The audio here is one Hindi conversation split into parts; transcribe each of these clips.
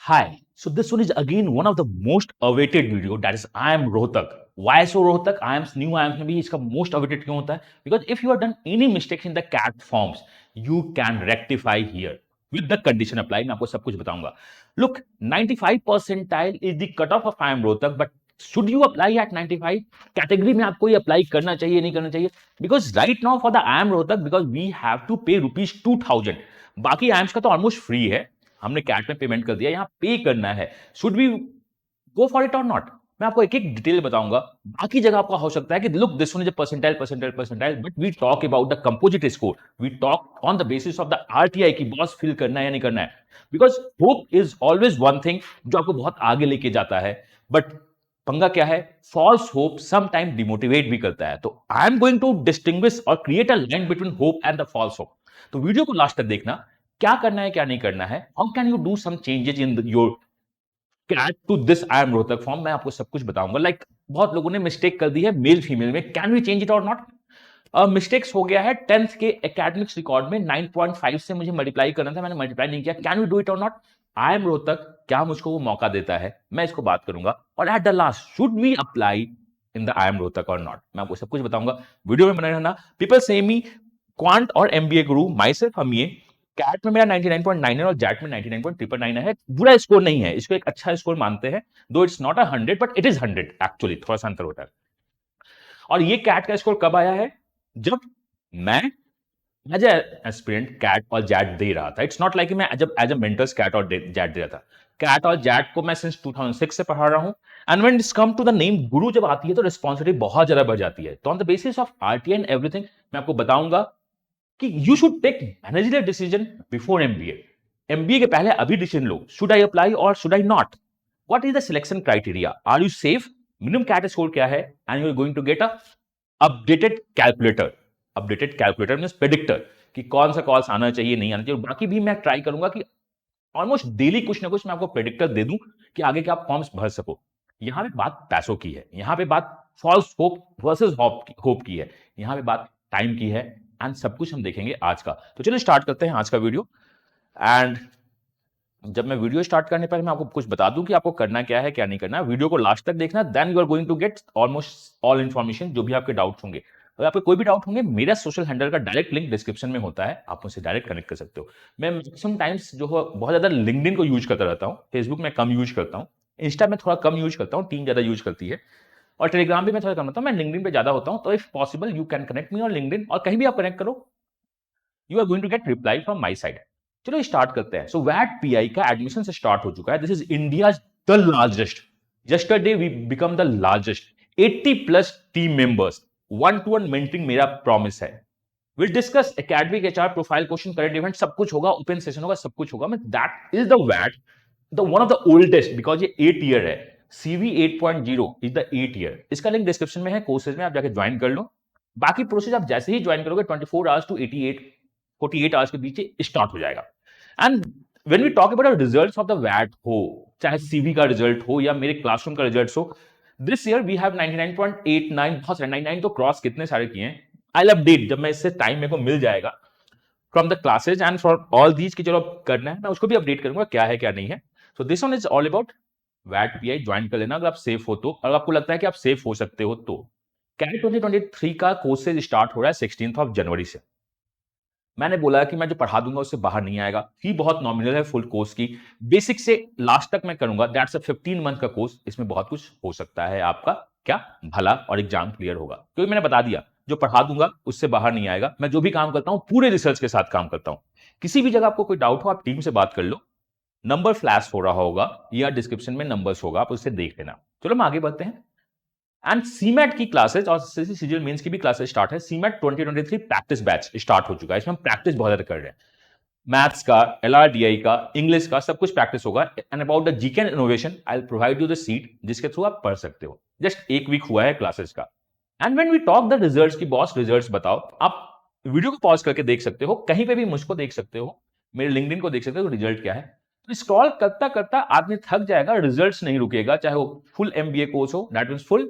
Hi. So this one is again one of the most awaited video, that is I am Rohtak. Why so Rohtak? I am new I am में भी इसका most awaited क्यों होता है? Because if you have done any mistakes in the CAT forms, you can rectify here with the condition applied. मैं आपको सब कुछ बताऊंगा. Look, 95 percentile is the cutoff of I am Rohtak, but should you apply at 95 category में आपको ये apply करना चाहिए नहीं करना चाहिए? Because right now for the I am Rohtak, because we have to pay rupees 2000. बाकी IIMS का तो ऑलमोस्ट फ्री है, हमने कैट में पेमेंट कर दिया, यहां पे करना है. Should we go for it और नॉट? मैं आपको एक एक डिटेल बताऊंगा. बाकी जगह आपका हो सकता है कि look this one is percentile percentile percentile, but we talk about the composite score. We talk on the basis of the RTI की बॉस फिल करना है या नहीं करना है. Because hope is always one thing जो आपको बहुत आगे लेके जाता है, बट पंगा क्या है? False hope some time demotivate भी करता है. तो I am going to distinguish और create a line between hope and the false hope. तो वीडियो को लास्ट तक देखना. क्या करना है क्या नहीं करना है, how can you do some changes in your CAT to this I am Rohtak form, मैं आपको सब कुछ बताऊंगा. बहुत लोगों ने मिस्टेक कर दी है मेल फीमेल में, कैन वी चेंज इट और नॉट? मिस्टेक्स हो गया है 10th के एकेडमिक्स रिकॉर्ड में 9.5 से मुझे मल्टीप्लाई करना था, मैंने मल्टीप्लाई नहीं किया. कैन वी डू इट और नॉट? आई एम रोहतक क्या मुझको वो मौका देता है? मैं इसको बात करूंगा. और at the last, should we apply in the I am Rohtak और नॉट, मैं आपको सब कुछ बताऊंगा. वीडियो में बने रहना. पीपल से मी क्वांट और एमबीए गुरु, माई सेल्फ, हम ये कैट में मेरा 99.9 है और जैट में 99.999 है. बुरा स्कोर नहीं है, इसको एक अच्छा स्कोर मानते हैं. दो it's not 100 but it is 100 actually, थोड़ा सा अंतर होता है. और ये कैट का स्कोर कब आया है? जब मैं एज एस्पिरेंट कैट और जैट दे रहा था. इट्स नॉट लाइक मैं जब एज अ मेंटर्स कैट और जैट दे रहा था. कैट और जैट को मैं सिंस 2006 से पढ़ा रहा हूं. And when it's come to the name guru जब आती है तो रिस्पॉन्सिबिलिटी बहुत ज्यादा बढ़ जाती है. तो on the basis of RTI and everything मैं आपको बताऊंगा कि you should take managerial decision before MBA. MBA के पहले अभी डिसीजन लो, should I apply or should I not? What is the selection criteria? Are you safe? Minimum CAT score क्या है? And you are going to get a updated calculator. Updated calculator means predictor कि कौन सा कॉल्स आना चाहिए नहीं आना चाहिए. बाकी भी मैं ट्राई करूंगा कि ऑलमोस्ट डेली कुछ ना कुछ मैं आपको प्रेडिक्टर दे दूं कि आगे के आप फॉर्म्स भर सको. यहां पे बात पैसों की है, यहां पे बात फॉल्स होप वर्सेस होप की है, यहां पे बात टाइम की है. एंड सब कुछ हम देखेंगे आज का. तो चलिए स्टार्ट करते हैं आज का वीडियो. एंड जब मैं वीडियो स्टार्ट करने पर मैं आपको कुछ बता दूं कि आपको करना क्या है क्या नहीं करना है. वीडियो को लास्ट तक देखना, then you are going to get almost all information जो भी आपके डाउट्स होंगे. अगर आपके कोई भी डाउट होंगे, मेरा सोशल हैंडल का डायरेक्ट लिंक डिस्क्रिप्शन में होता है, आप मुझसे डायरेक्ट कनेक्ट कर सकते हो. मैं मैक्सिमम टाइम्स जो है बहुत ज्यादा लिंक्डइन को यूज करता रहता हूँ. फेसबुक में कम यूज करता हूँ. इंस्टा में थोड़ा कम यूज करता हूँ, टीम ज्यादा यूज करती है. और टेलीग्राम भी मैं थोड़ा कम होता हूँ, मैं लिंक्डइन पे ज्यादा होता हूँ. तो if possible you can connect me on LinkedIn, और कहीं भी आप कनेक्ट करो, you are going to get reply from my side. चलो स्टार्ट करते हैं. सो वैट पीआई का एडमिशन से स्टार्ट हो चुका है. This is India the largest. Yesterday we become the largest. 80 plus team members. One to one mentoring मेरा प्रॉमिस है. Will discuss academic HR profile question current event सब कुछ होगा. ओपन सेशन होगा, सब कुछ होगा. दैट इज द वैट, the one of the oldest, because ये 8 ईयर है. CV 8.0 is the 8 year. इसका लिंक डिस्क्रिप्शन में है, कोर्सेज में आप जाके ज्वाइन कर लो. बाकी प्रोसेस आप जैसे ही ज्वाइन करोगे 24 आवर्स टू 48 आवर्स के बीच स्टार्ट हो जाएगा. And when we talk about results of the वैट हो, चाहे सीवी का रिजल्ट हो या मेरे क्लासरूम का रिजल्ट हो, दिस ईयर वी हैव 99.89, बहुत सारे 99 तो क्रॉस कितने सारे किए हैं. आई विल अपडेट जब मैं इससे टाइम मेरे को मिल जाएगा from the classes and for all these की चलो करना है, मैं उसको भी अपडेट करूंगा क्या है क्या नहीं है. So this one is all about वैट पीआई. ज्वाइन कर लेना अगर आप सेफ हो तो, और आपको लगता है कि आप सेफ हो सकते हो तो. कैट 2023 का कोर्सेज स्टार्ट हो रहा है 16 जनवरी से. मैंने बोला कि मैं जो पढ़ा दूंगा उससे बाहर नहीं आएगा. फी बहुत नॉमिनल है फुल कोर्स की. बेसिक से लास्ट तक मैं करूंगा. दैट्स अ 15 मंथ का कोर्स. इसमें बहुत कुछ हो सकता है आपका क्या भला, और एग्जाम क्लियर होगा. क्योंकि मैंने बता दिया जो पढ़ा दूंगा उससे बाहर नहीं आएगा. मैं जो भी काम करता हूं पूरे रिसर्च के साथ काम करता हूं. किसी भी जगह आपको कोई डाउट हो, आप टीम से बात कर लो. नंबर फ्लैश हो रहा होगा या डिस्क्रिप्शन में नंबर्स होगा, आप उससे देख लेना. चलो हम आगे बढ़ते हैं. एंड सीमेट की क्लासेस और सीजीएल मेंस की भी क्लासेस स्टार्ट है. सीमेट 2023 प्रैक्टिस बैच स्टार्ट हो चुका है. इसमें हम प्रैक्टिस बहुत ज्यादा कर रहे हैं. मैथ्स का, एलआरडीआई का, इंग्लिश का सब कुछ प्रैक्टिस होगा. And about the GK and innovation I will provide you the seat जिसके थ्रू आप पढ़ सकते हो. जस्ट एक वीक हुआ है क्लासेस का. And when we talk the results की, बॉस रिजल्ट्स बताओ. आप वीडियो को पॉज करके देख सकते हो, कहीं पे भी मुझको देख सकते हो, मेरे लिंक्डइन को देख सकते हो रिजल्ट क्या है. तो स्क्रॉल करता करता आदमी थक जाएगा, रिजल्ट्स नहीं रुकेगा. चाहे वो फुल एमबीए कोर्स हो, that means full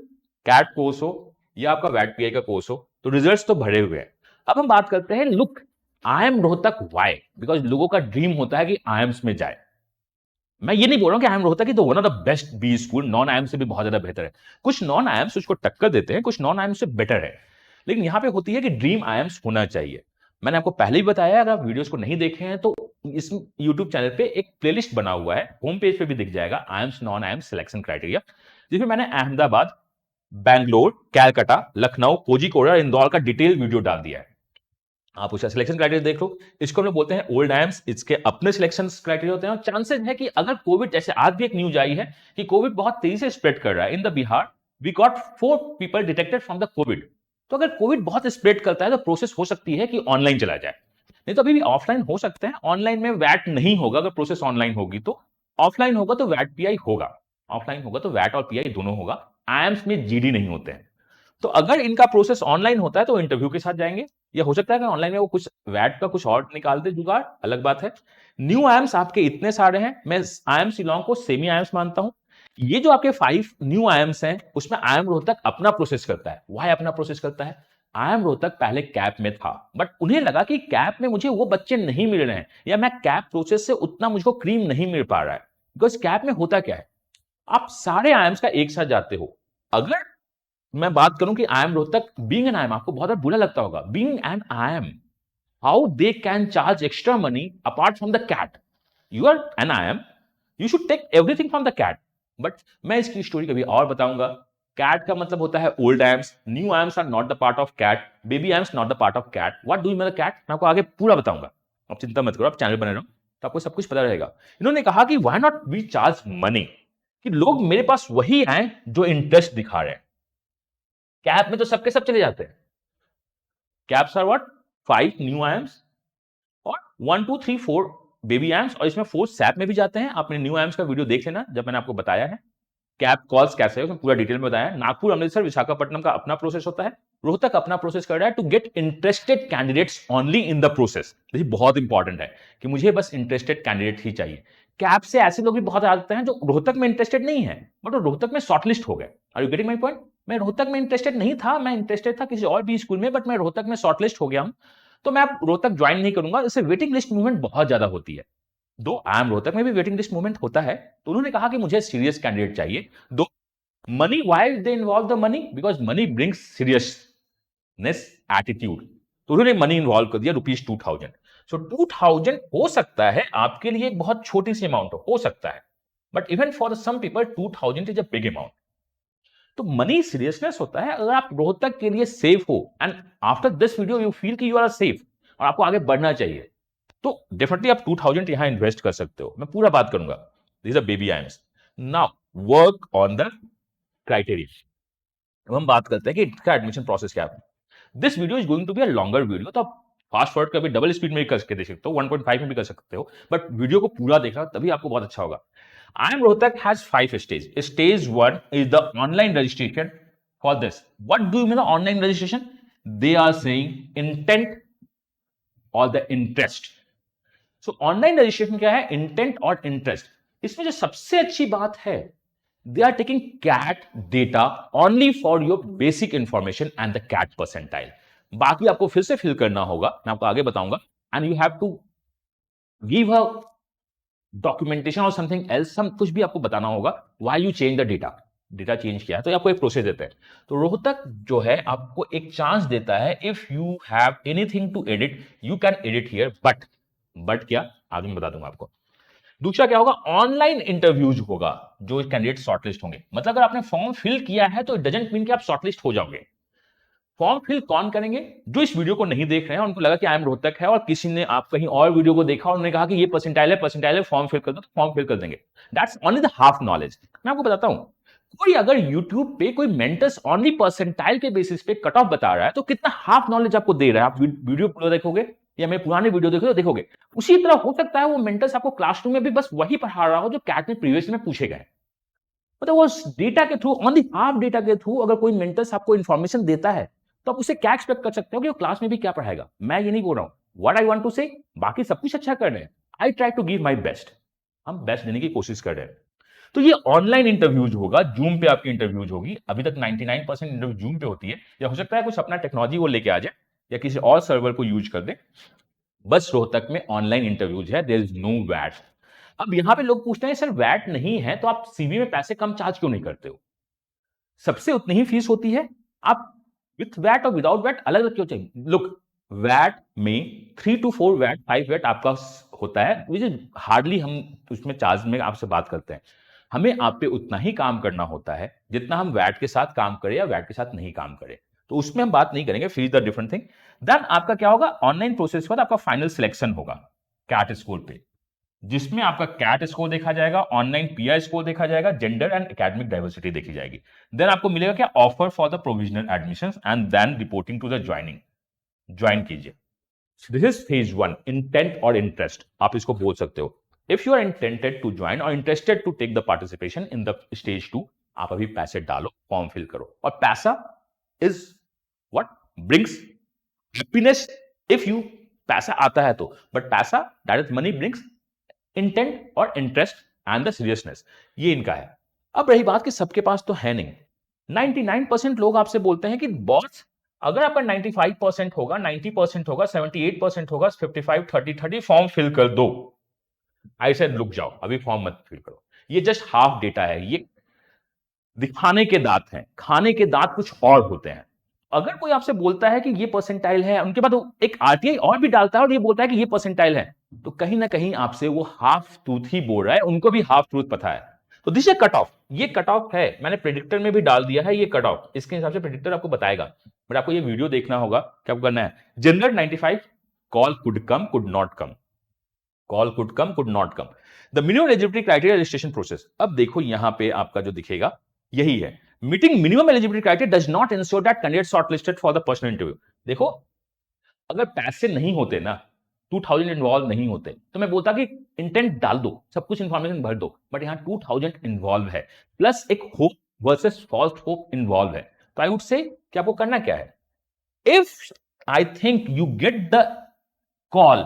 CAT course हो, या आपका वैट पीआई का कोर्स हो, तो रिजल्ट्स तो भरे हुए हैं. अब हम बात करते हैं look I am Rohtak why. Because लोगों का ड्रीम होता है कि आईएम्स में जाए. मैं ये नहीं बोल रहा हूं कि आईएम रोहतक की तो one of the best B school non IIM से भी बहुत ज्यादा बेहतर है। कुछ नॉन आईएम्स उसको टक्कर देते हैं, कुछ नॉन आईएम्स से बेटर है। लेकिन यहां पे होती है कि ड्रीम आईएम्स होना चाहिए। मैंने आपको पहले ही बताया, अगर आप वीडियोस को नहीं देखे हैं तो इस यूट्यूब चैनल पे एक प्लेलिस्ट बना हुआ है, होम पेज पे भी दिख जाएगा, IIMs non IIMs selection criteria, जिसमें मैंने अहमदाबाद, बैंगलोर, कैलकाटा, लखनऊ, कोझीकोड और इंदौर का डिटेल वीडियो डाल दिया है। आप उसका सिलेक्शन क्राइटेरिया देख लो। इसको हम लोग बोलते हैं ओल्ड आईएम्स, इसके अपने सिलेक्शन क्राइटेरिया होते हैं। और चांसेस है कि अगर कोविड, जैसे आज भी एक न्यूज आई है कि कोविड बहुत तेजी से स्प्रेड कर रहा है in the Bihar, we got 4 people detected from the covid. तो अगर कोविड बहुत स्प्रेड करता है तो प्रोसेस हो सकती है कि ऑनलाइन चला जाए, नहीं तो अभी भी ऑफलाइन हो सकते हैं। ऑनलाइन में वैट नहीं होगा, अगर प्रोसेस ऑनलाइन होगी तो। ऑफलाइन होगा तो वैट पीआई होगा, ऑफलाइन होगा तो वैट और पीआई दोनों होगा। आईएम्स में जीडी नहीं होते हैं। तो अगर इनका प्रोसेस ऑनलाइन होता है तो इंटरव्यू के साथ जाएंगे, या हो सकता है कि ऑनलाइन में वो कुछ वैट का कुछ और निकाल दे जुगाड़, अलग बात है। न्यू आईएम्स आपके इतने सारे हैं, मैं आईएम शिलोंग को सेमी आईएम्स मानता हूं। ये जो आपके 5 न्यू आईएम्स हैं, उसमें आईएम रोहतक अपना प्रोसेस करता है। वाई अपना प्रोसेस करता है? आईएम रोहतक पहले कैप में था, बट उन्हें लगा कि कैप में मुझे वो बच्चे नहीं मिल रहे हैं, या मैं कैप प्रोसेस से उतना मुझको क्रीम नहीं मिल पा रहा है। बिकॉज कैप में होता क्या है, आप सारे आईएम्स का एक साथ जाते हो। अगर मैं बात करूं कि I am Rohtak being an IIM, आपको बहुत बुरा लगता होगा, being an IIM, how they can charge extra money apart from the CAT. You are an IIM, you should take everything from the CAT. But मैं इसकी स्टोरी कभी और बताऊंगा। कैट का मतलब होता है old IIMs, new IIMs are not the part of CAT, baby IIMs not the part of CAT. What do you mean the CAT, मैं आपको आगे पूरा बताऊंगा, आप चिंता मत करो, आप चैनल बने रहो तो आपको सब कुछ पता रहेगा। इन्होंने कहा कि why not we charge money, कि लोग मेरे पास वही आए जो इंटरेस्ट दिखा रहे हैं। कैप में तो सबके सब चले जाते हैं। Caps are what, 5 new IIMs और 1 2 3 4 बेबी आयम्स, और इसमें 4 सैप में भी जाते हैं। आपने न्यू आयम्स का वीडियो देख लेना जब मैंने आपको बताया है कैप कॉल्स कैसे है, उसमें पूरा डिटेल में बताया है। नागपुर, अमृतसर, विशाखापट्टनम का अपना प्रोसेस होता है। रोहतक अपना प्रोसेस कर रहा है to get interested candidates only in the process. ये बहुत इंपॉर्टेंट है कि मुझे बस इंटरेस्टेड कैंडिडेट ही चाहिए। कैप से ऐसे लोग भी बहुत आते हैं जो रोहतक में इंटरेस्टेड नहीं है, बट वो रोहतक में शॉर्टलिस्ट हो गए। Are you getting my point? मैं रोहतक में इंटरेस्टेड नहीं था, मैं इंटरेस्टेड था किसी और भी स्कूल में, बट मैं रोहतक में शॉर्टलिस्ट हो गया हूं, तो मैं अब रोहतक ज्वाइन नहीं करूंगा। इससे वेटिंग लिस्ट मूवमेंट बहुत ज्यादा होती है। दो आई एम रोहतक में भी वेटिंग लिस्ट मूवमेंट होता है। तो उन्होंने कहा कि मुझे सीरियस कैंडिडेट चाहिए। दो money, why they involve the money, because money brings seriousness attitude. तो उन्होंने मनी इन्वॉल्व कर दिया, ₹2000। सो 2000 हो सकता है आपके लिए एक बहुत छोटी सी अमाउंट हो सकता है, but even for some people 2000 is a big amount. तो मनी सीरियसनेस होता है अगर आप रोहतक के लिए सेफ हो, and after this video you feel कि यू आर सेफ और आपको आगे बढ़ना चाहिए, तो डेफिनेटली आप 2000 यहां इन्वेस्ट कर सकते हो। मैं पूरा बात करूंगा, this are baby IIMs. Now work on the criteria. अब हम बात करते हैं कि इसका एडमिशन प्रोसेस क्या है। This video is going to be a longer video, तो आप फास्ट फॉरवर्ड कभी डबल स्पीड में भी करके देख सकते हो, 1.5 में भी कर सकते हो, बट वीडियो को पूरा देखना तभी आपको बहुत अच्छा होगा। I am Rohtak has 5 stage. Stage 1 is the online registration for this. What do you mean online registration? They are saying intent और the interest. So online registration क्या है? इंटेंट और इंटरेस्ट। इसमें जो सबसे अच्छी बात है, they are taking CAT data only for your basic information and the CAT percentile. बाकी आपको फिर से फिल करना होगा, मैं आपको आगे बताऊंगा, and you have to give a documentation or something else, some कुछ भी आपको बताना होगा why you change the data, data change किया है, तो आपको एक प्रोसेस देते हैं। तो रोहतक जो है आपको एक चांस देता है, if you have anything to edit you can edit here, but क्या, आगे मैं बता दूंगा आपको। दूसरा क्या होगा? ऑनलाइन इंटरव्यूज होगा जो कैंडिडेट शॉर्टलिस्ट होंगे। मतलब अगर आपने फॉर्म फिल किया है तो इट डजंट मीन कि आप शॉर्टलिस्ट हो जाओगे। फॉर्म फिल कौन करेंगे? जो इस वीडियो को नहीं देख रहे हैं, उनको लगा कि आई एम रोहतक है और किसी ने आप कहीं और वीडियो को देखा और उन्होंने कहा कि ये परसेंटाइल है, फॉर्म फिल कर दो, तो फॉर्म फिल कर देंगे। That's only the half knowledge. मैं आपको बताता हूं, कोई अगर यूट्यूब पे कोई मेंटर्स ओनली परसेंटाइल के बेसिस पे कट ऑफ बता रहा है तो कितना हाफ नॉलेज आपको दे रहा है। आप वीडियो पूरा देखोगे या मेरे पुराने वीडियो देखोगे तो देखोगे उसी तरह हो सकता है वो मेंटर्स आपको क्लासरूम में भी बस वही पढ़ा रहा हो जो कैट में प्रीवियस में पूछे गए। मतलब वो डेटा के through, on the half data के थ्रू अगर कोई मेंटर्स आपको इंफॉर्मेशन देता है तो आप उसे क्या एक्सपेक्ट कर सकते हो कि वो क्लास में भी क्या पढ़ाएगा। मैं ये नहीं बोल रहा हूं, व्हाट आई वांट टू से, बाकी सब कुछ अच्छा कर रहे हैं, I try to give my best, हम बेस्ट देने की कोशिश कर रहे हैं। तो ये ऑनलाइन इंटरव्यूज होगा, जूम पे आपकी इंटरव्यूज होगी। अभी तक 99% इंटरव्यू जूम पे होती है, या हो सकता है कुछ अपना टेक्नोलॉजी वो लेके आ जाए या किसी और सर्वर को यूज कर दे। बस रोहतक में ऑनलाइन इंटरव्यूज है, देयर इज नो वैट। अब यहां पे लोग पूछते हैं सर वैट नहीं है तो आप सीवी में पैसे कम चार्ज क्यों नहीं करते हो? सबसे उतनी ही फीस होती है, आप विथ वैट और विदाउट वैट अलग अलग क्यों चाहिए? लुक, वैट में 3 to 4 वैट 5 वैट आपका होता है, विच इज हार्डली हम उसमें चार्ज में आपसे बात करते हैं। हमें आप पे उतना ही काम करना होता है जितना हम वैट के साथ काम करें या वैट के साथ नहीं काम करें, तो उसमें हम बात नहीं करेंगे, fees the different thing. Then आपका क्या होगा, ऑनलाइन प्रोसेस के बाद आपका फाइनल सिलेक्शन होगा कैट स्कोर पे, जिसमें आपका कैट स्कोर देखा जाएगा, ऑनलाइन पीआई स्कोर देखा जाएगा, जेंडर एंड एकेडमिक डाइवर्सिटी देखी जाएगी। देन आपको मिलेगा क्या, offer for the provisional admission and then reporting to the joining, join कीजिए। दिस इज फेज 1, इंटेंट और इंटरेस्ट आप इसको बोल सकते हो। If you are intended to join और interested to take the participation in the stage 2, आप अभी पैसे डालो, फॉर्म फिल करो। और पैसा is what brings happiness, if you पैसा आता है तो, बट पैसा that is money brings intent और इंटरेस्ट एंड द सीरियसनेस, ये इनका है। अब रही बात कि सबके पास तो है नहीं। 99% लोग आपसे बोलते हैं कि बॉस अगर आपका 95% होगा, 90% होगा, 78% होगा, 55-30-30 फॉर्म फिल कर दो। आई सेड रुक जाओ, अभी फॉर्म मत फिल करो, ये जस्ट हाफ डेटा है, ये दिखाने के दांत हैं, खाने के दांत कुछ और होते हैं। अगर कोई आपसे बोलता है कि ये परसेंटाइल है, उनके बाद वो एक आरटीआई और भी डालता है और ये बोलता है कि ये परसेंटाइल है, तो कहीं ना कहीं आपसे वो हाफ ट्रूथ ही बोल रहा है, उनको भी हाफ ट्रूथ पता है। तो दिस इज कट ऑफ, ये कट ऑफ है, मैंने प्रेडिक्टर में भी डाल दिया है ये कट ऑफ, इसके हिसाब से प्रेडिक्टर आपको बताएगा, बट आपको ये वीडियो देखना होगा। क्या करना है, general 95, call could come could not come, call could come could not come, the minimum eligibility criteria registration process. अब देखो यहां पे आपका जो दिखेगा यही है, meeting minimum eligibility criteria does not ensure that candidate shortlisted for the personal interview. देखो अगर पैसे नहीं होते ना, 2000 इन्वॉल्व नहीं होते, तो मैं बोलता कि इंटेंट डाल दो, सब कुछ इंफॉर्मेशन भर दो, बट यहां 2000 इन्वॉल्व है, प्लस एक hope versus false hope involve है। तो आई वुड से कि आपको करना क्या है, if I think you get the call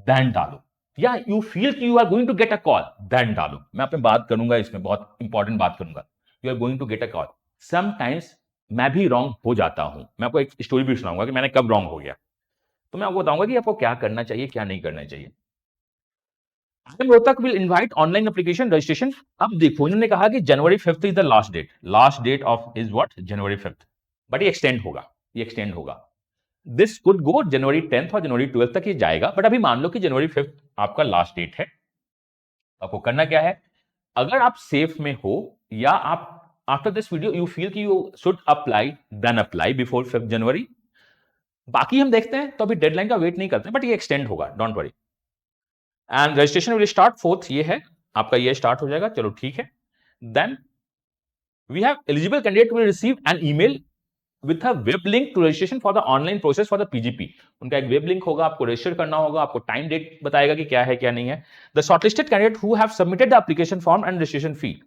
then डालो, या यू फील कि you are going to get a call then डालो। मैं आपसे बात करूंगा, इसमें बहुत इंपॉर्टेंट बात करूंगा, you are going to get a call. Sometimes मैं भी रॉन्ग हो जाता हूं, मैं आपको एक स्टोरी भी सुनाऊंगा कि मैंने कब रॉन्ग हो गया, तो मैं आपको बताऊंगा कि आपको क्या करना चाहिए क्या नहीं करना चाहिए। I am Rohtak will invite online application registration. अब देखो इन्होंने कहा कि January 5th is the last date of is what January 5th, but ये एक्सटेंड होगा, ये एक्सटेंड होगा, this could go January 10th और जनवरी 12th तक ये जाएगा, बट अभी मान लो कि जनवरी 5th आपका लास्ट डेट है। आपको करना क्या है, अगर आप सेफ में हो या आप after this video you feel कि you should apply, then apply before 5th January. बाकी हम देखते हैं, तो अभी डेडलाइन का वेट नहीं करते, बट ये एक्सटेंड होगा, don't worry. And registration will start 4th, ये है आपका, ये स्टार्ट हो जाएगा, चलो ठीक है। Then we have eligible candidate will receive an email with a web link to registration for the online process for the PGP. उनका एक वेब लिंक होगा, आपको रजिस्टर करना होगा, आपको टाइम डेट बताएगा कि क्या है क्या नहीं है। The shortlisted candidate who have submitted the application form and registration fee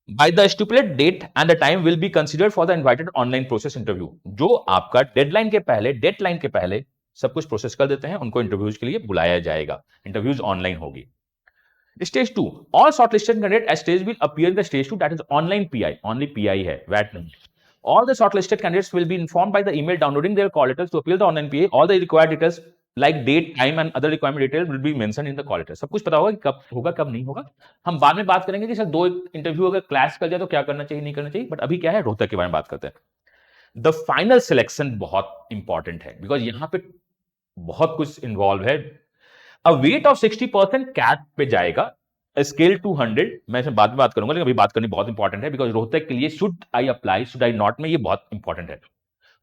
by the stipulated date and the time will be considered for the invited online process interview। जो आपका डेडलाइन के पहले सब कुछ प्रोसेस कर देते हैं, उनको इंटरव्यूज के लिए बुलाया जाएगा, इंटरव्यूज ऑनलाइन होगी। Stage 2, all shortlisted candidate at stage will appear in the stage 2, that is online PI, only PI है, VAT नहीं। All the shortlisted candidates will be informed by the email downloading their call letters to appear the online PA। All the required details like date, time and other requirement details will be mentioned in the call letter। सब कुछ पता होगा कि कब होगा कब नहीं होगा। हम बाद में बात करेंगे कि सर 2 इंटरव्यू अगर क्लैश कर जाए तो क्या करना चाहिए नहीं करना चाहिए, बट अभी क्या है रोहतक के बारे में बात करते हैं। द फाइनल सिलेक्शन बहुत इंपॉर्टेंट है, बिकॉज यहां पे बहुत कुछ इन्वॉल्व है। अ वेट ऑफ 60% कैट पे जाएगा, स्केल 200, मैं इसमें बाद में बात करूंगा, लेकिन अभी बात करनी बहुत इंपॉर्टेंट है, बिकॉज रोहतक के लिए should I apply should I not में ये बहुत इंपॉर्टेंट है।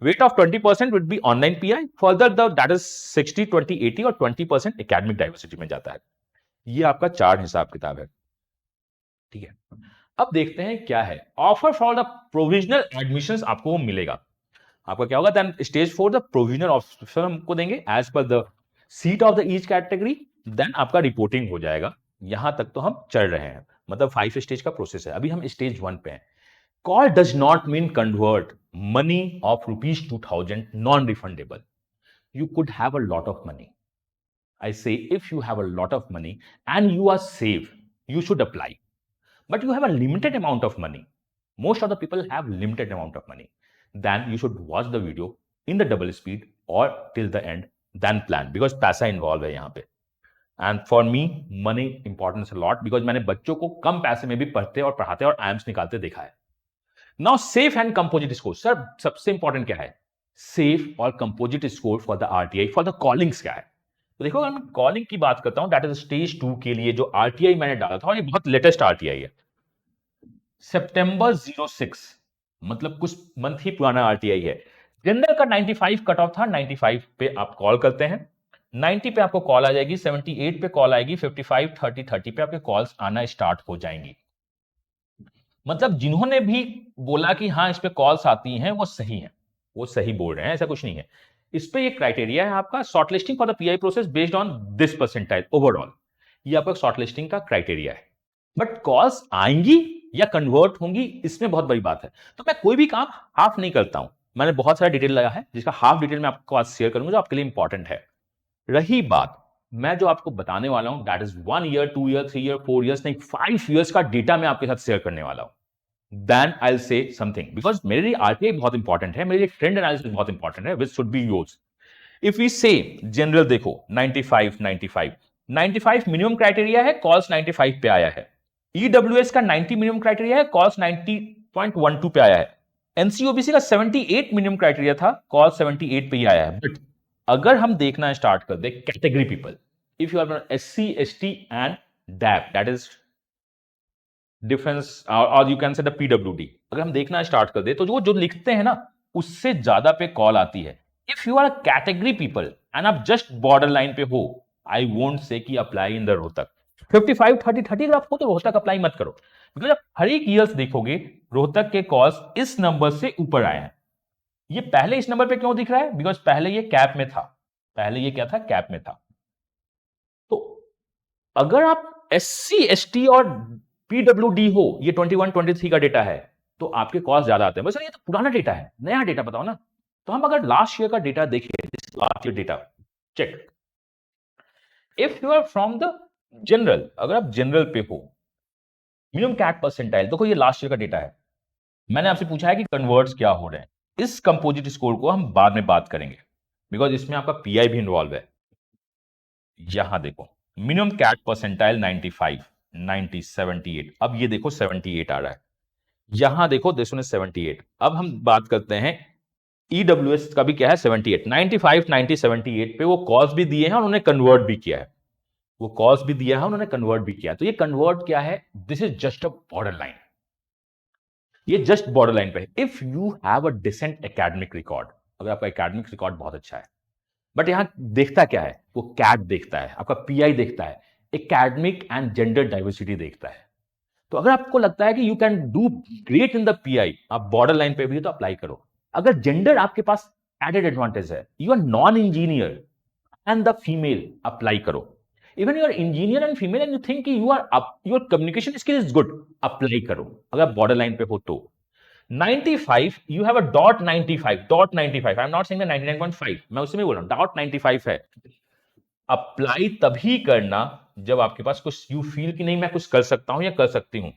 Weight of 20% would be online pi, further that is 60-20-80 और 20% एकेडमिक डाइवर्सिटी में जाता है। ये आपका चार्ट हिसाब किताब है, ठीक है। अब देखते हैं क्या है, offer for the provisional admission आपको मिलेगा। आपका क्या होगा, then stage 4 the provisional offer हमको देंगे as per the seat of the each category, then आपका रिपोर्टिंग हो जाएगा। यहां तक तो हम चल रहे हैं, मतलब 5 स्टेज का प्रोसेस है, अभी हम स्टेज 1 पे हैं। Call does not mean convert money of ₹2000 non refundable. You could have a lot of money. I say if you have a lot of money and you are safe, you should apply. But you have a limited amount of money. Most of the people have limited amount of money. Then you should watch the video in the double speed or till the end, then plan, because पैसा involved है यहाँ पे। And for me money importance lot, because मैंने बच्चों को कम पैसे में भी पढ़ते और पढ़ाते और आईएम्स निकालते देखा है. Now safe and composite score. Sir सबसे इंपॉर्टेंट क्या है? सेफ और composite score for the RTI for the callings क्या है? तो देखो अगर मैं कॉलिंग की बात करता हूं, दैट इज स्टेज 2 के लिए जो आरटीआई मैंने डाला था, और ये बहुत लेटेस्ट आरटीआई है, सितंबर 06, मतलब कुछ मंथ ही पुराना आरटीआई है. जनरल का 95 कट ऑफ था, 95 पे आप कॉल करते हैं, 90 पे आपको कॉल आ जाएगी, 78 पे कॉल आएगी, 55 30 30 पे आपके कॉल्स आना स्टार्ट हो जाएंगी. मतलब जिन्होंने भी बोला कि हाँ इस पे कॉल्स आती हैं वो सही हैं, वो सही बोल रहे हैं, ऐसा कुछ नहीं है. इस पे ये क्राइटेरिया है आपका shortlisting for the pi process based on this percentile overall. ये आपका शॉर्टलिस्टिंग का क्राइटेरिया है. बट कॉल्स आएंगी या कन्वर्ट होंगी, इसमें बहुत बड़ी बात है. तो मैं कोई भी काम हाफ नहीं करता हूं. मैंने बहुत सारा डिटेल लगा है जिसका हाफ डिटेल मैं आपको आज शेयर करूंगा जो आपके लिए इंपॉर्टेंट है. रही बात, मैं जो आपको बताने वाला हूं that is 1 year 2 year 3 year 4 years नहीं, 5 ईयर्स का डेटा मैं आपके साथ शेयर करने वाला हूं. Then I will say something, because मेरे लिए आरटीआई बहुत इंपॉर्टेंट है, मेरे लिए ट्रेंड एनालिसिस बहुत इंपॉर्टेंट है, which should be yours. If we say general देखो 95 95 95 मिनिमम क्राइटेरिया है, कॉल्स 95 पे आया है. ईडब्ल्यूएस का 90 मिनिमम क्राइटेरिया है, कॉल्स 90.12 पे आया है. एनसीओबीसी का 78 मिनिमम क्राइटेरिया था, कॉल 78 पे ही आया है. बट अगर हम देखना स्टार्ट कर दे category people, if you are SC ST and DAP, that is difference, और you can say the PWD, अगर हम देखना स्टार्ट कर दे तो जो लिखते हैं ना उससे ज्यादा पे कॉल आती है. If you are category people and आप जस्ट बॉर्डर लाइन पे हो, आई वोंट से कि अप्लाई इन द रोहतक. 55 30 30 अगर आपको तो रोहतक अप्लाई मत करो, बिकॉज आप हर एक ईयर्स देखोगे रोहतक के कॉल्स इस नंबर से ऊपर आए हैं. ये पहले इस नंबर पे क्यों दिख रहा है? बिकॉज पहले ये कैप में था, पहले ये क्या था, कैप में था. तो अगर आप एससी एसटी और पीडब्ल्यूडी हो, ये 21 23 का डेटा है, तो आपके कॉस्ट ज्यादा आते हैं. बस ये तो पुराना डेटा है, नया डेटा बताओ ना. तो हम अगर लास्ट ईयर का डेटा देखें, last year data check, if you are from the general, अगर आप जनरल पे हो, मिनिमम कैट परसेंटाइल, देखो ये लास्ट ईयर का डेटा है. मैंने आपसे पूछा है कि कन्वर्ट्स क्या हो रहे हैं. इस कंपोजिट स्कोर को हम बाद में बात करेंगे, बिकॉज इसमें आपका पीआई भी इन्वॉल्व है. यहां देखो मिनिमम कैट परसेंटाइल 95 90 78, अब ये देखो 78 आ रहा है. यहां देखो दिस वन इज 78. अब हम बात करते हैं ईडब्ल्यूएस का भी क्या है, 78 95 90 78 पे वो कॉस्ट भी दिए हैं और उन्होंने कन्वर्ट भी किया है. वो कॉस्ट भी दिया है, उन्होंने कन्वर्ट भी किया. तो ये कन्वर्ट क्या है, this is just a border line. ये जस्ट बॉर्डर लाइन पे है. If you have a decent academic record, अगर आपका एकेडमिक रिकॉर्ड बहुत अच्छा है, बट यहां देखता क्या है, वो कैट देखता है, आपका पीआई देखता है, एकेडमिक एंड जेंडर डाइवर्सिटी देखता है. तो अगर आपको लगता है कि you can do great in the PI, आप बॉर्डर लाइन पे भी तो अप्लाई करो. अगर जेंडर आपके पास एडेड एडवांटेज है, you are non engineer and the female, apply करो. Even you are engineer and female and you think you are your communication skill is good, apply करो अगर आप बॉर्डर लाइन पे हो तो. 95 you have a dot 95 I'm not saying the 99.5, मैं उससे भी बोल रहा हूं dot 95 है. अप्लाई तभी करना जब आपके पास कुछ यू फील कि नहीं मैं कुछ कर सकता हूं या कर सकती हूं.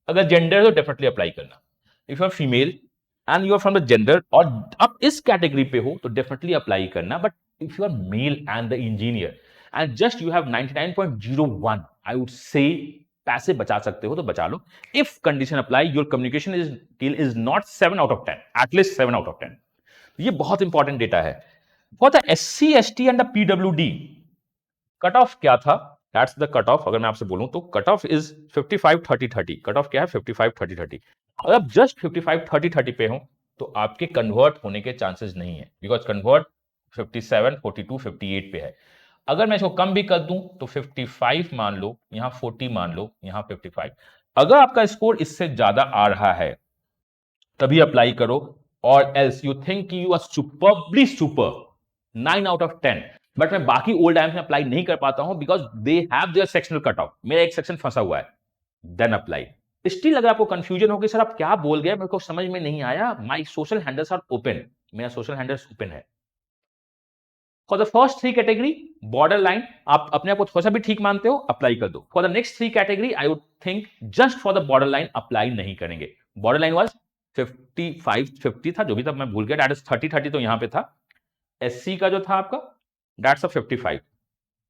अगर जेंडर तो डेफिनेटली अप्लाई करना. If you are female and you are from the gender और आप इस कैटेगरी पे हो तो डेफिनेटली अप्लाई करना. But if you are male and the engineer and just you have 99.01, I would say पैसे बचा सकते हो तो बचा लो. If condition apply, your communication is not 7 out of 10, at least 7 out of 10. ये बहुत इंपॉर्टेंट डेटा है. For the SC ST and the PWD cut off क्या था, दैट्स द कट ऑफ. अगर मैं आपसे बोलूं तो cut off is 55 30 30. Cut off क्या है, 55 30 30. अगर आप जस्ट 55 30 30 पे हो तो आपके कन्वर्ट होने के चांसेस नहीं है, बिकॉज कन्वर्ट 57 42 58 पे है. अगर मैं इसको कम भी कर दूं तो 55 मान लो, यहां 40 मान लो, यहां 55. अगर आपका स्कोर इससे ज्यादा आ रहा है तभी अप्लाई करो, और else you think you are superbly super 9 out of 10, but मैं बाकी ओल्ड टाइम्स में अप्लाई नहीं कर पाता हूं because they have their sectional cut off, मेरा एक सेक्शन फंसा हुआ है, देन अप्लाई. स्टिल अगर आपको कंफ्यूजन हो कि सर आप क्या बोल गए, मेरे को समझ में नहीं आया, my social handles are open, मेरा सोशल हैंडल्स ओपन है. For the first 3 category border line, आप अपने आप को थोड़ा सा भी ठीक मानते हो, अप्लाई कर दो. For the next 3 category I would think just for the border line apply नहीं करेंगे. बॉर्डर लाइन वाज 55 50 था, जो भी था मैं भूल गया, दैट इज 30 30 तो यहां पे था. एससी का जो था आपका दैट्स अ 55.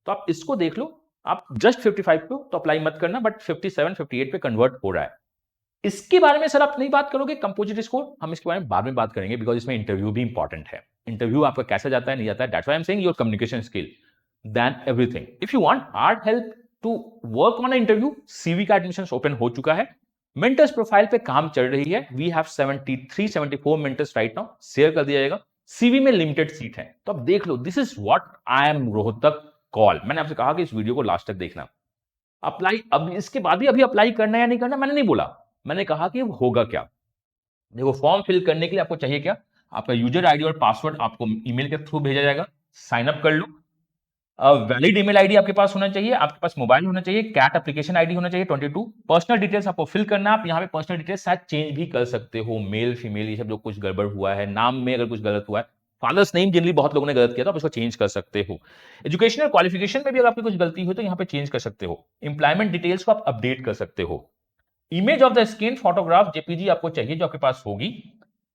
तो आप इसको देख लो, आप जस्ट 55 पे हो तो अप्लाई मत करना, बट 57 58 पे कन्वर्ट हो रहा है। इसके बारे में सर आप नहीं बात करोगे कंपोजिट स्कोर, हम इसके बारे में बाद में बात करेंगे, बिकॉज इसमें इंटरव्यू भी इंपॉर्टेंट है। इंटरव्यू आपका कैसा जाता है नहीं जाता है, that's why I am saying your communication skill then everything. If you want are help to work on a interview, CV का एडमिशन ओपन हो चुका है, मेंटर्स प्रोफाइल पे काम चल रही है, we have 73 74 mentors right now, share कर दिया जाएगा। सीवी में लिमिटेड सीट है, तो अब देख लो, this is what I am Rohtak call. मैंने आपसे कहा कि इस वीडियो को लास्ट तक देखना। अप्लाई, अब इसके बाद भी अभी अप्लाई करना है या नहीं करना मैंने नहीं बोला, मैंने कहा कि होगा क्या। देखो, फॉर्म फिल करने के लिए आपको चाहिए क्या, आपका यूजर आईडी और पासवर्ड आपको ईमेल के थ्रू भेजा जाएगा, साइन अप कर लो। वैलिड ईमेल आईडी आपके पास होना चाहिए, आपके पास मोबाइल होना चाहिए, कैट एप्लीकेशन आईडी होना चाहिए 22। पर्सनल डिटेल्स आपको फिल करना, आप यहाँ पे पर्सनल डिटेल्स शायद चेंज भी कर सकते हो, मेल फीमेल ये सब जो कुछ गड़बड़ हुआ है, नाम में अगर कुछ गलत हुआ है, फादर्स नेम जनरली बहुत लोगों ने गलत किया, तो आप इसको चेंज कर सकते हो। एजुकेशनल क्वालिफिकेशन में भी अगर आपकी कुछ गलती हो तो यहाँ पे चेंज कर सकते हो। एम्प्लॉयमेंट डिटेल्स को आप अपडेट कर सकते हो। Image of the scan photograph JPG आपको चाहिए जो आपके पास होगी।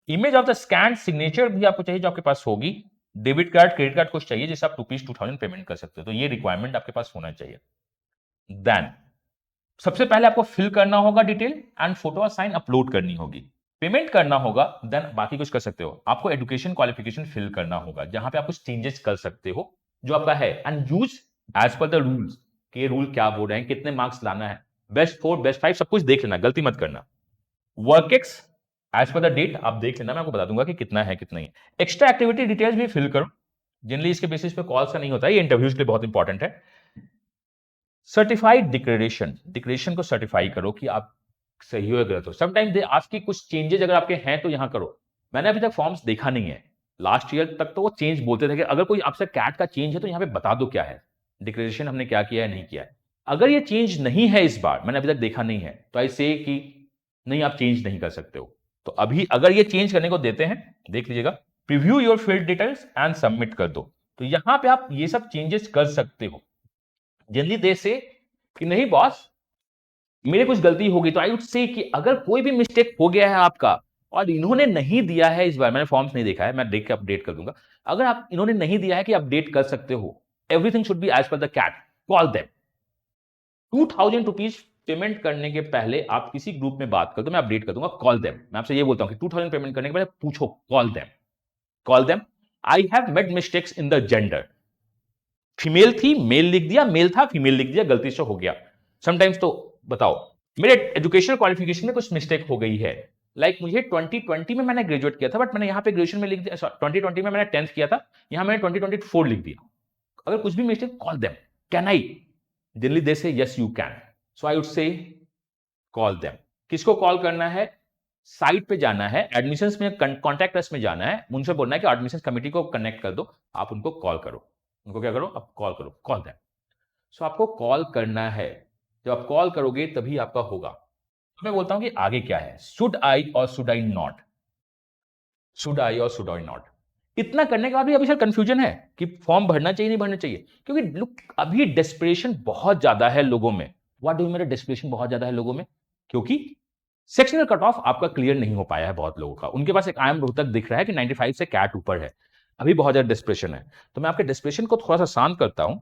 Image of the scan signature भी आपको चाहिए जो आपके पास होगी। डेबिट कार्ड क्रेडिट कार्ड कुछ चाहिए जिससे आप ₹2000 पेमेंट कर सकते हो, तो ये रिक्वायरमेंट आपके पास होना चाहिए। देन सबसे पहले आपको फिल करना होगा डिटेल एंड फोटो और साइन अपलोड करनी होगी, पेमेंट करना होगा, देन बाकी कुछ कर सकते हो। आपको एजुकेशन क्वालिफिकेशन फिल करना होगा जहां पे आप कुछ चेंजेस कर सकते हो जो आपका है, and use as per the rules, के रूल क्या बोल रहे हैं, कितने मार्क्स लाना है, बेस्ट 4 बेस्ट 5 सब कुछ देख लेना, गलती मत करना। वर्केक्स एज पर द डेट आप देख लेना, मैं आपको बता दूंगा कि कितना है कितना नहीं। एक्स्ट्रा एक्टिविटी डिटेल्स भी फिल करो, जनरली इसके बेसिस पे कॉल्स का नहीं होता है, ये इंटरव्यूज के लिए बहुत इंपॉर्टेंट है। सर्टिफाइड डिक्लेरेशन, डिक्लेरेशन को सर्टिफाई करो कि आप सही हो या गलत हो। समटाइम्स दे आस्क कि कुछ चेंजेस अगर आपके हैं तो यहां करो। मैंने अभी तक फॉर्म्स देखा नहीं है, लास्ट ईयर तक तो वो चेंज बोलते थे कि अगर कोई आपसे कैट का चेंज है तो यहां पे बता दो क्या है, डिक्लेरेशन हमने क्या किया है नहीं किया है। अगर ये चेंज नहीं है इस बार, मैंने अभी तक देखा नहीं है, तो ऐसे कि नहीं आप चेंज नहीं कर सकते हो। तो अभी अगर ये चेंज करने को देते हैं, देख लीजिएगा, preview your field details and submit कर दो, तो यहां पे आप ये सब चेंजेस कर सकते हो। जनरली दे से कि नहीं बॉस मेरे कुछ गलती होगी, तो आई वुड से कि अगर कोई भी मिस्टेक हो गया है आपका और इन्होंने नहीं दिया है, इस बार मैंने फॉर्म्स नहीं देखा है, मैं देख के अपडेट कर दूंगा, अगर आप इन्होंने नहीं दिया है कि अपडेट कर सकते हो, everything should be as per the CAT, call them. ₹2000 payment करने के पहले आप किसी ग्रुप में बात कर दो, मैं अपडेट कर दूंगा, कॉल देम। मैं आपसे ये बोलता हूं कि 2000 पेमेंट करने के पहले पूछो, call them, call them. I have made mistakes in the gender, female थी मेल लिख दिया, मेल था फीमेल लिख दिया, गलती से हो गया। समटाइम्स तो बताओ मेरे एजुकेशनल क्वालिफिकेशन में कुछ मिस्टेक हो गई है, लाइक मुझे 2020 में मैंने ग्रेजुएट किया था, बट मैंने यहाँ पे ग्रेजुएशन में लिख दिया, 2020 में मैंने 10th किया था, यहाँ मैंने 2024 लिख दिया। अगर कुछ भी mistake, call them, can I, generally they say yes you can, so I would say call them. किसको कॉल करना है, साइट पे जाना है, एडमिशंस में कॉन्टैक्ट अस में जाना है, उनसे बोलना है कि एडमिशंस कमिटी को कनेक्ट कर दो, आप उनको कॉल करो, उनको क्या करो, आप कॉल करो, कॉल देम। सो आपको कॉल करना है, जब आप कॉल करोगे तभी आपका होगा। तो मैं बोलता हूं कि आगे क्या है, शुड आई और should I not, should I और शुड आई नॉट। इतना करने के बाद भी अभी सर कंफ्यूजन है कि फॉर्म भरना चाहिए नहीं भरना चाहिए, क्योंकि लुक अभी डेस्परेशन बहुत ज्यादा है लोगों में। व्हाट डू मेरा डेस्परेशन बहुत ज्यादा है लोगों में, क्योंकि सेक्शनल कट ऑफ आपका क्लियर नहीं हो पाया है बहुत लोगों का, उनके पास एक आई एम रोहतक दिख रहा है कि 95 से कैट ऊपर है, अभी बहुत ज्यादा डेस्परेशन है। तो मैं आपके डेस्परेशन को थोड़ा सा शांत करता हूं।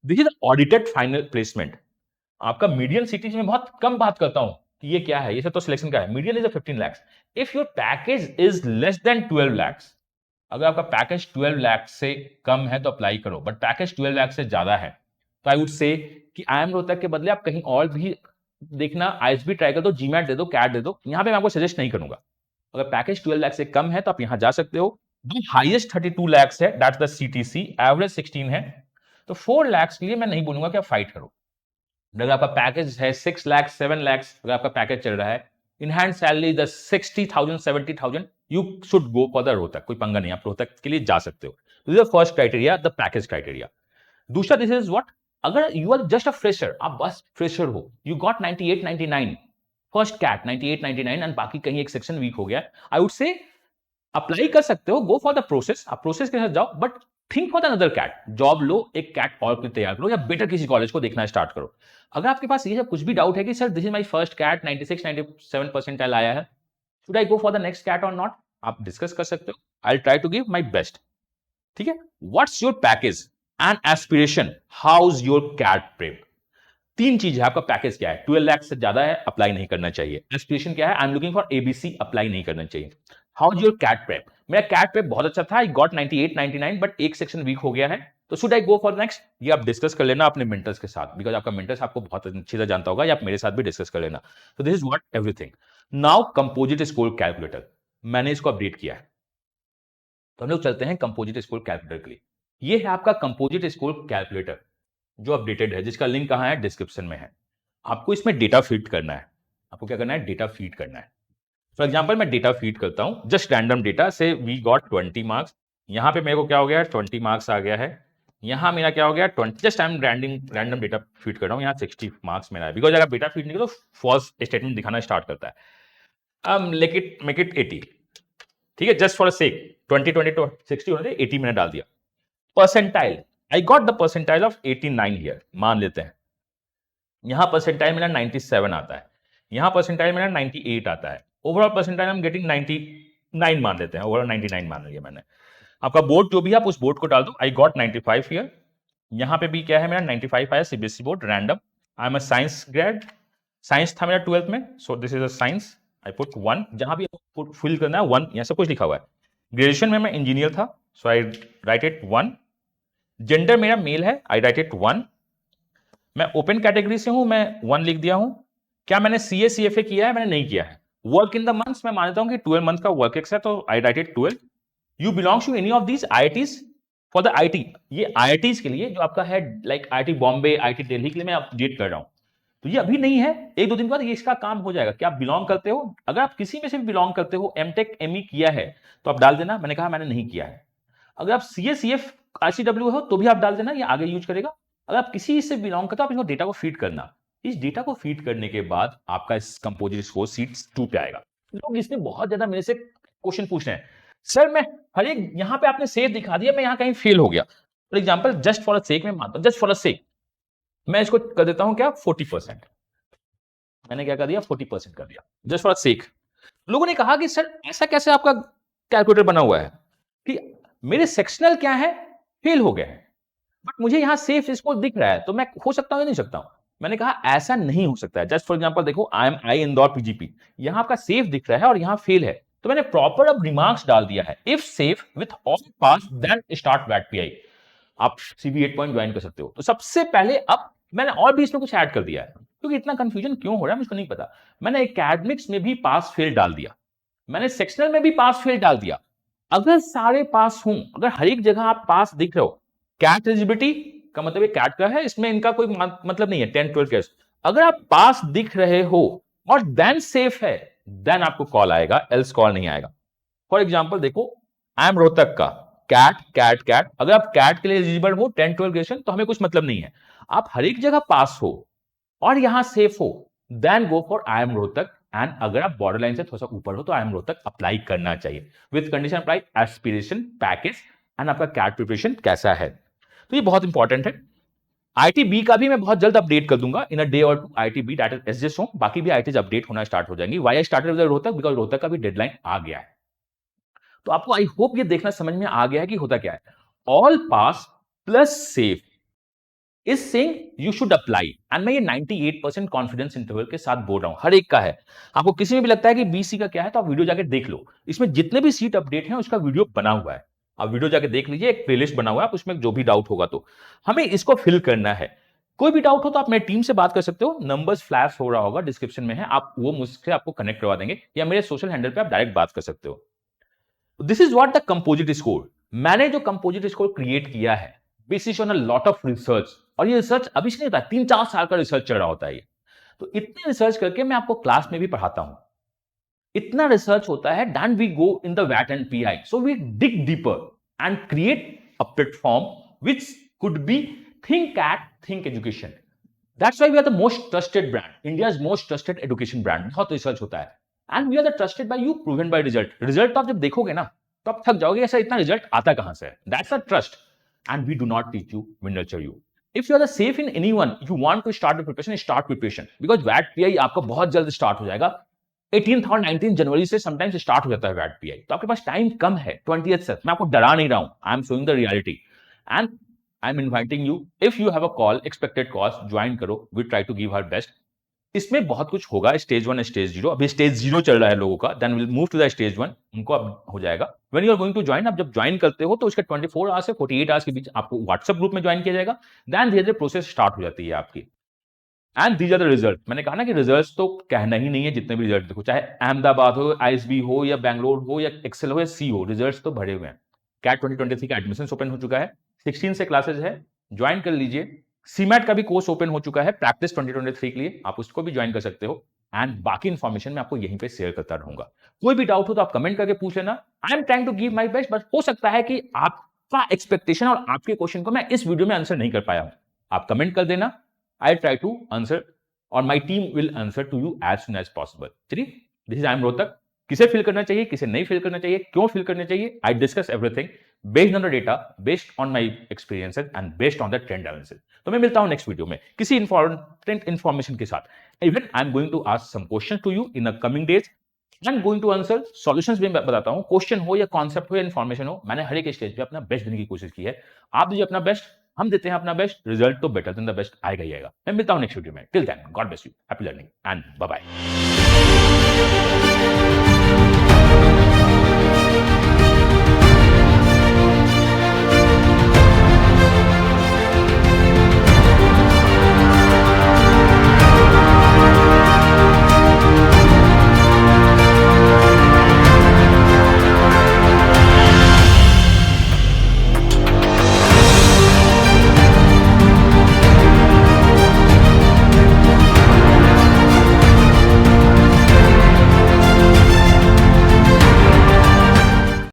This is audited final placement. आपका मीडियन सिटीज में बहुत कम बात करता हूं कि ये क्या है, ये सब तो सिलेक्शन का है। Median is 15 lakhs। If your package is less than 12 lakhs, अगर आपका पैकेज 12 लाख से कम है तो अप्लाई करो, बट पैकेज 12 लाख से ज्यादा है तो आई वुड से कि आई एम रोहतक के बदले आप कहीं और भी देखना, आईएसबी ट्राई कर दो, जीमैट दे दो, कैट दे दो, यहां पे मैं आपको सजेस्ट नहीं करूंगा। अगर पैकेज 12 लाख से कम है तो आप यहां जा सकते हो। जो हाईएस्ट 32 lakhs है, दैट्स द सीटीसी, एवरेज 16 है, तो 4 lakhs के लिए मैं नहीं बोलूंगा कि आप फाइट करो। अगर आपका पैकेज है 6 लाख 7 lakhs, अगर आपका पैकेज चल रहा है, in hand salary the 60,000 70,000, you should go for the Rohtak, कोई पंगा नहीं, आप रोहतक के लिए जा सकते हो। This is the first criteria, the package criteria. दूसरा, दिस इज व्हाट, अगर you are just a fresher, आप बस फ्रेशर हो, you got 98 99, first CAT 98 99 and बाकी कहीं एक सेक्शन वीक हो गया, आई वुड से अप्लाई कर सकते हो, गो फॉर द प्रोसेस, आप प्रोसेस के साथ जाओ, but think for the another CAT, job लो, एक कैट और भी तैयार करो, या बेटर किसी कॉलेज को देखना स्टार्ट करो। अगर आपके पास ये सब कुछ भी डाउट है कि sir this is my first CAT, 96 97 percentile आया है, should I go for the next CAT और नॉट, आप डिस्कस कर सकते हो, I will try to give my best. ठीक है, what's your package, and aspiration, how's your CAT prep. तीन चीज है, आपका पैकेज क्या है, 12 लाख से ज्यादा है, अप्लाई नहीं करना चाहिए। एस्पिरेशन क्या है, I am looking for ABC, apply नहीं करना चाहिए। हाउस योर कैट प्रेप, मेरा कैट प्रेप बहुत अच्छा था, आई गॉट 98 99, बट एक सेक्शन वीक हो गया है, तो should I go for next, ये आप डिस्कस कर लेना अपने मेंटर्स के साथ, बिकॉज आपका मेंटर्स आपको बहुत अच्छी तरह जानता होगा, या आप मेरे साथ भी डिस्कस कर लेना। तो this is what everything. Now composite score calculator, मैंने इसको अपडेट किया है, तो हम लोग चलते हैं कंपोजिट स्कोर कैलकुलेटर के लिए। ये है आपका कंपोजिट स्कोर कैलकुलेटर जो अपडेटेड है, जिसका लिंक कहां है, डिस्क्रिप्शन में है। आपको इसमें डेटा फीड करना है। आपको क्या करना है, डेटा फीड करना है। फॉर एग्जांपल मैं डेटा फीड करता हूं, जस्ट रैंडम डेटा से वी गॉट 20 मार्क्स। यहां पे मेरे को क्या हो गया है, 20 मार्क्स आ गया है। यहां मेरा क्या हो गया, 20, just I am random data feed कर रहा हूं, यहां 60 मार्क्स मेरा है, बिकॉज अगर डेटा फीड नहीं करो तो फॉल्स स्टेटमेंट दिखाना स्टार्ट करता है। मेक इट 80, ठीक है, जस्ट फॉर सेक 20 to 60 होने दे, 80 मैंने डाल दिया। Percentile, I got the percentile of 89 here, मान लेते हैं। यहां परसेंटाइल मेरा 97 आता है, यहां परसेंटाइल मेरा 98 आता है, ओवरऑल परसेंटाइल हम गेटिंग 99 मान लेते हैं, ओवरऑल 99 मान लिया मैंने। आपका बोर्ड जो भी है आप उस बोर्ड को डाल दो, आई गॉट 95 हियर। यहां पे भी क्या है, मेरा 95 आया, CBSE board random. I am a science grade, science था मेरा 12th में, so this is a science, I put 1, जहां भी फिल करना है 1, यहां सब कुछ लिखा हुआ है। ग्रेजुएशन में मैं इंजीनियर था, सो आई राइट इट 1। जेंडर मेरा मेल है, आई राइट इट 1। मैं ओपन कैटेगरी से हूं, मैं 1 लिख दिया हूं। क्या मैंने सीए सीएफए किया है, मैंने नहीं किया है। वर्क इन द मंथ्स, मैं मानता हूं कि 12 मंथ का वर्क एक्स है, तो I write it 12। You belongs to any of these IITs, for the IT, ये आईआईटीज के लिए जो आपका है, like IIT Bombay, IIT Delhi के लिए मैं अपडेट कर रहा हूं, तो ये अभी नहीं है, 1-2 दिन बाद ये इसका काम हो जाएगा। क्या आप बिलोंग करते हो, अगर आप किसी में से भी बिलोंग करते हो, एमटेक एमई किया है तो आप डाल देना, मैंने कहा मैंने नहीं किया है। अगर आप सीए सीएफ आईसीडब्ल्यू हो तो भी आप डाल देना, ये आगे यूज करेगा। अगर आप किसी से बिलोंग करते हो, आप इसको डेटा को फीड करना। इस डेटा को फीड करने के बाद आपका इस कंपोजिट स्कोर सीट 2 पे आएगा। लोग इसमें बहुत ज्यादा मेरे से क्वेश्चन पूछ रहे हैं, सर मैं हर एक यहाँ पे आपने सेफ दिखा दिया, मैं यहाँ कहीं फेल हो गया। For example, just for a sake, मैं मानता हूँ जस्ट फॉर अ सेक मैं इसको कर देता हूँ क्या, 40%। मैंने क्या कर दिया, 40% कर दिया, जस्ट फॉर सेक। लोगों ने कहा कि सर ऐसा कैसे आपका कैलकुलेटर बना हुआ है कि मेरे सेक्शनल क्या है, फेल हो गए हैं, बट मुझे यहां सेफ स्कोर दिख रहा है, तो मैं हो सकता हूं या नहीं सकता हूं। मैंने कहा ऐसा नहीं हो सकता है। जस्ट फॉर एग्जांपल देखो, आई इंदौर पीजीपी, यहां आपका सेफ दिख रहा है और यहां फेल है, तो मैंने प्रॉपर अब रिमार्क्स डाल दिया है, if safe with all pass then start वैट पीआई। आप सीबी 8 पॉइंट ज्वाइन कर सकते हो। तो सबसे पहले अब मैंने और भी इसमें कुछ ऐड कर दिया है, क्योंकि इतना कंफ्यूजन क्यों हो रहा है मुझको नहीं पता। मैंने एकेडमिक्स में भी पास फेल डाल दिया, मैंने सेक्शनल में भी पास फेल डाल दिया। अगर सारे पास हूं, अगर हर एक जगह आप पास दिख रहे हो, कैट एलिजिबिलिटी का मतलब ये कैट का है, इसमें इनका कोई मतलब नहीं है, 10-12 केस। अगर आप पास दिख रहे हो और देन सेफ है, देन आपको कॉल आएगा, एल्स कॉल नहीं आएगा। फॉर एग्जाम्पल देखो, आई एम रोहतक का, कैट कैट कैट, अगर आप कैट के लिए एलिजिबल हो 10-12 ग्रेजुएशन, तो हमें कुछ मतलब नहीं है। आप हर एक जगह पास हो और यहां सेफ हो, then go for I M Rohtak. And अगर आप बॉर्डर लाइन से थोड़ा सा ऊपर हो तो आई एम रोहतक अप्लाई करना चाहिए, with condition apply, aspiration, package and आपका कैट प्रिपरेशन कैसा है। तो ये बहुत इंपॉर्टेंट है। आईटीबी का भी मैं बहुत जल्द अपडेट कर दूंगा, इन अ डे और 2। ITB that is SJS home, बाकी भी आईटीज अपडेट होना स्टार्ट हो जाएंगी। Why I started with Rohtak, because Rohtak का भी डेडलाइन आ गया है। तो आपको आई होप ये देखना समझ में आ गया है कि होता क्या है। All pass plus safe is saying you should apply, and मैं ये 98% कॉन्फिडेंस इंटरवल के साथ बोल रहा हूं, हर एक का है। आपको किसी में भी लगता है कि बीसी का क्या है, तो आप वीडियो जाके देख लो, इसमें जितने भी सीट अपडेट हैं उसका वीडियो बना हुआ है। आप वीडियो जाके देख लीजिए, एक प्लेलिस्ट बना हुआ है, आप उसमें जो भी डाउट होगा तो हमें इसको फिल करना है। कोई भी डाउट हो तो आप मेरी टीम से बात कर सकते हो, नंबर्स फ्लैश हो रहा होगा, डिस्क्रिप्शन में है, आप वो मुझसे आपको कनेक्ट करवा देंगे, या मेरे सोशल हैंडल पे आप डायरेक्ट बात कर सकते हो। This is what the composite score. मैंने जो कंपोजिट स्कोर क्रिएट किया है, basis on a lot of research, और ये रिसर्च अभी से नहीं होता, 3-4 साल का रिसर्च चल रहा होता है ये। तो इतने रिसर्च करके मैं आपको क्लास में भी पढ़ाता हूं। इतना रिसर्च होता है, then we go in the वैट and PI, so we dig deeper and create a platform which could be think at think education. That's why we are the most trusted brand, India's most trusted education brand. बहुत रिसर्च होता है, and we are the trusted by you, proven by result. Result तो आप जब देखोगे ना, तो आप थक जाओगे, ऐसा इतना रिजल्ट आता कहां से है। That's a trust, and we do not teach you, we nurture you. If you are the safe in anyone, you want to start the preparation, start preparation, because वैट पीआई आपका बहुत जल्द स्टार्ट हो जाएगा। 18th और 19 जनवरी से समटाइम्स स्टार्ट हो जाता है वैट पीआई, तो आपके पास टाइम कम है। 20th से मैं आपको डरा नहीं रहा हूं, I am showing the reality. And I am inviting you, if you have a call, expected calls, join करो, we try to give our best. इसमें बहुत कुछ होगा, स्टेज 1, स्टेज 0, अभी स्टेज 0 चल रहा है लोगों का, then will move to the stage 1, उनको अब हो जाएगा। When you are going to join, आप जब ज्वाइन करते हो तो उसके 24 आवर्स से 48 आवर्स के बीच आपको व्हाट्सएप ग्रुप में ज्वाइन किया जाएगा, देन धीरे-धीरे प्रोसेस स्टार्ट हो जाती है आपकी। And these are the result. मैंने कहा ना कि रिजल्ट्स तो कहना ही नहीं है, जितने भी रिजल्ट देखो, चाहे अहमदाबाद हो, आईएसबी हो, या बैंगलोर हो, या एक्सेल हो, या सी हो, रिजल्ट्स तो भरे हुए हैं। कैट 2023 का एडमिशन ओपन हो चुका है, 16 से क्लासेस है, ज्वाइन कर लीजिए। सीमैट का भी कोर्स ओपन हो चुका है प्रैक्टिस 2023 के लिए, आप उसको भी ज्वाइन कर सकते हो। एंड बाकी इन्फॉर्मेशन मैं आपको यहीं पे शेयर करता रहूंगा। कोई भी डाउट हो तो आप कमेंट करके पूछ लेना। I am trying to give my best, but हो सकता है कि आपका एक्सपेक्टेशन और आपके क्वेश्चन को मैं इस वीडियो में आंसर नहीं कर पाया हूं। आप कमेंट कर देना, आई ट्राई टू आंसर और my team will answer to you as soon as possible. चलिए, this is I am Rohtak. किसे फिल करना चाहिए, किसे नहीं फिल करना चाहिए, क्यों फिल करना चाहिए, I discuss everything based on the data, based on my experiences and based on the trend analysis. तो मैं मिलता हूं नेक्स्ट वीडियो में किसी इंपॉर्टेंट इंफॉर्मेशन के साथ। Even I am going to ask some question to you in the coming days, I am going to answer solutions भी मैं बताता हूं, क्वेश्चन हो या कॉन्सेप्ट हो या इन्फॉर्मेशन हो, मैंने हर एक स्टेज पे अपना बेस्ट देने की कोशिश की है। आप दीजिए अपना बेस्ट, हम देते हैं अपना बेस्ट, रिजल्ट तो बेटर देन द बेस्ट आएगा ही आएगा। मैं मिलता हूं नेक्स्ट वीडियो में, till then God bless you, happy learning and bye bye.